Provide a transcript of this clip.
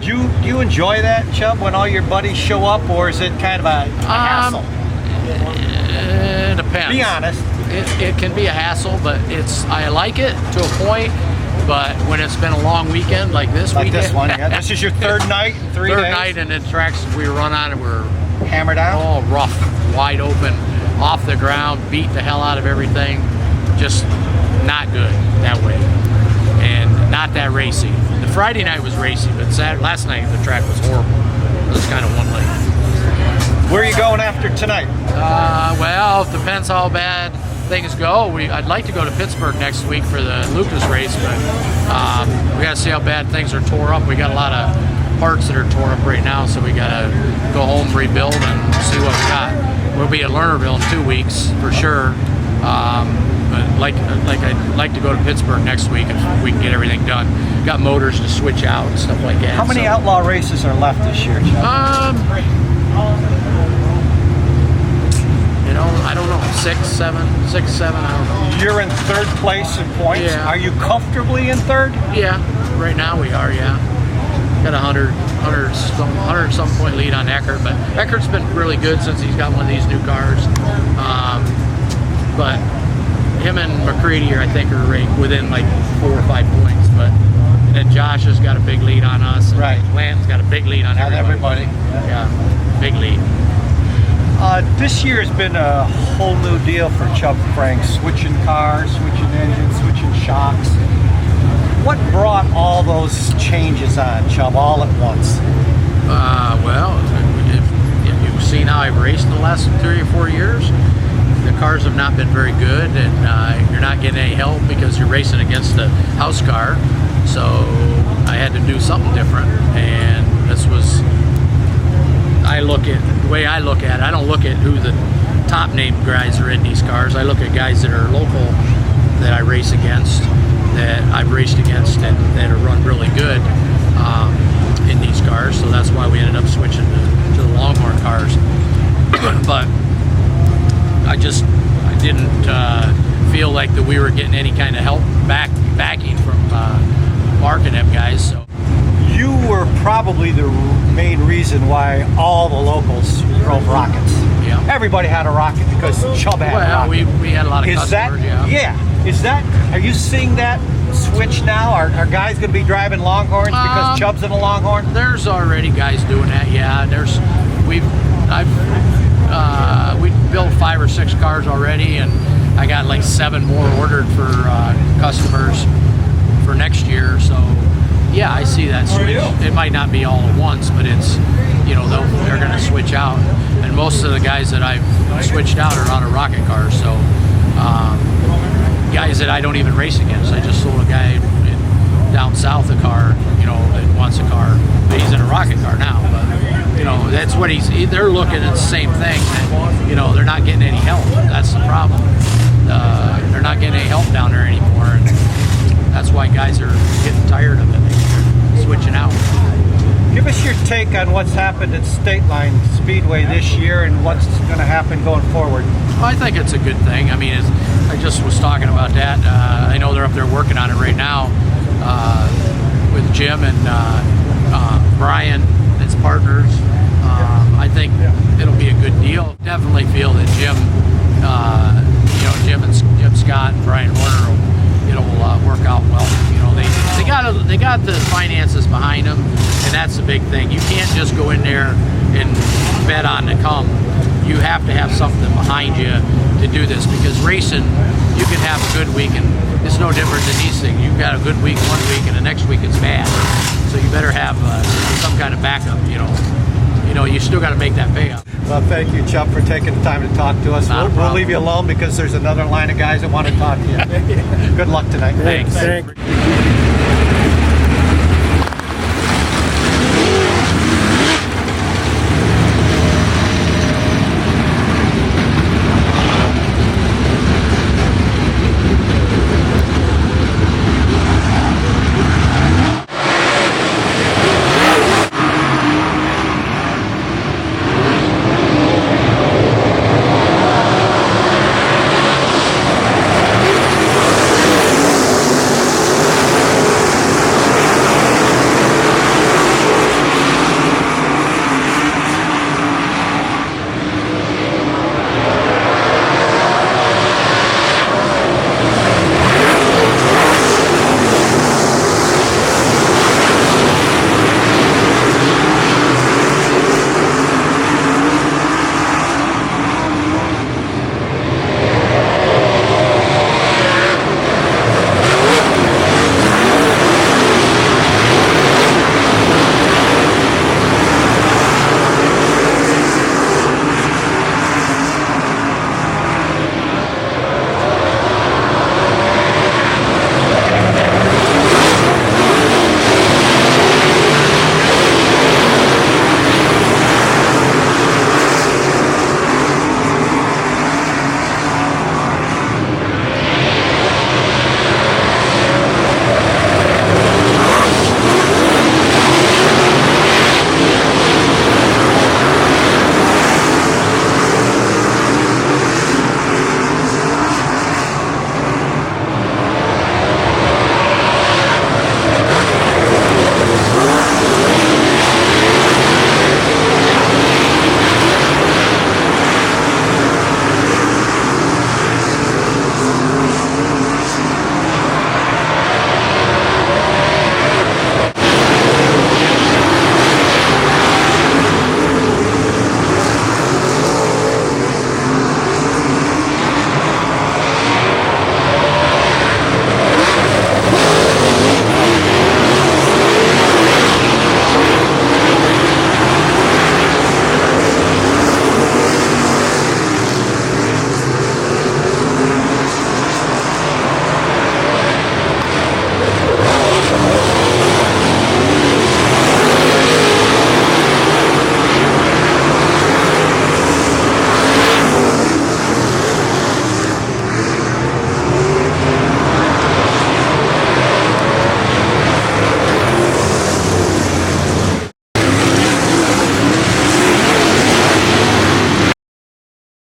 Do you enjoy that, Chub, when all your buddies show up, or is it kind of a hassle? It depends. Be honest. It can be a hassle, but I like it to a point. But when it's been a long weekend like this weekend, this one, yeah. This is your third night, in 3 days. Third night, and then tracks we run on, and we're hammered out. All rough, wide open, off the ground, beat the hell out of everything. Just not good that way, and not that racy. The Friday night was racy, but last night the track was horrible. It was kind of one lane. Where are you going after tonight? Well, it depends how bad things go. I'd like to go to Pittsburgh next week for the Lucas race, but we got to see how bad things are tore up. We got a lot of parts that are tore up right now, so we got to go home, rebuild, and see what we got. We'll be at Lernerville in 2 weeks for sure. But I'd like to go to Pittsburgh next week if we can get everything done. Got motors to switch out and stuff like that. How many outlaw races are left this year, Chuck? You know, I don't know, 6, 7, I don't know. You're in third place in points. Yeah. Are you comfortably in third? Yeah, right now we are, yeah. Got a 100 some point lead on Eckert, but Eckert's been really good since he's got one of these new cars. But him and McCready I think are right within like 4 or 5 points. But and then Josh has got a big lead on us. Right. Lanton's got a big lead on everybody. Yeah, big lead. This year has been a whole new deal for Chub Frank, switching cars, switching engines, switching shocks. What brought all those changes on, Chub, all at once? Well, if you've seen how I've raced in the last 3 or 4 years, the cars have not been very good, and you're not getting any help because you're racing against a house car. So I had to do something different, and this was, the way I look at it, I don't look at who the top name guys are in these cars. I look at guys that are local that I race against, that I've raced against, and that have run really good in these cars. So that's why we ended up switching to the Longhorn cars. But I didn't feel like that we were getting any kind of help backing from Mark and them guys. So you were probably the main reason why all the locals drove rockets. Yeah. Everybody had a rocket because Chub had a rocket. We had a lot of customers. Are you seeing that switch now? Are guys going to be driving Longhorns because Chub's in a Longhorn? There's already guys doing that. Yeah. We built 5 or 6 cars already, and I got like 7 more ordered for customers for next year. So yeah, I see that switch. It might not be all at once, but it's, you know, they're going to switch out. And most of the guys that I've switched out are out of rocket cars. So guys that I don't even race against. I just sold a guy down south a car, you know, that wants a car. But he's in a rocket car now. But you know, that's what they're looking at the same thing. That, you know, they're not getting any help. That's the problem. They're not getting any help down there anymore. And that's why guys are getting tired of it. They're switching out. Give us your take on what's happened at State Line Speedway this year and what's going to happen going forward. Well, I think it's a good thing. I mean, I just was talking about that. I know they're up there working on it right now with Jim and Brian, his partners. I think it'll be a good deal. Definitely feel that Jim Scott and Brian Horner it'll work out well. You know, they got the finances behind them, and that's the big thing. You can't just go in there and bet on the come. You have to have something behind you to do this, because racing, you can have a good week, and it's no different than these things. You've got a good week one week, and the next week it's bad. So you better have some kind of backup. You know, you still got to make that payout. Well, thank you, Chub, for taking the time to talk to us. We'll leave you alone because there's another line of guys that want to talk to you. Good luck tonight. Thanks.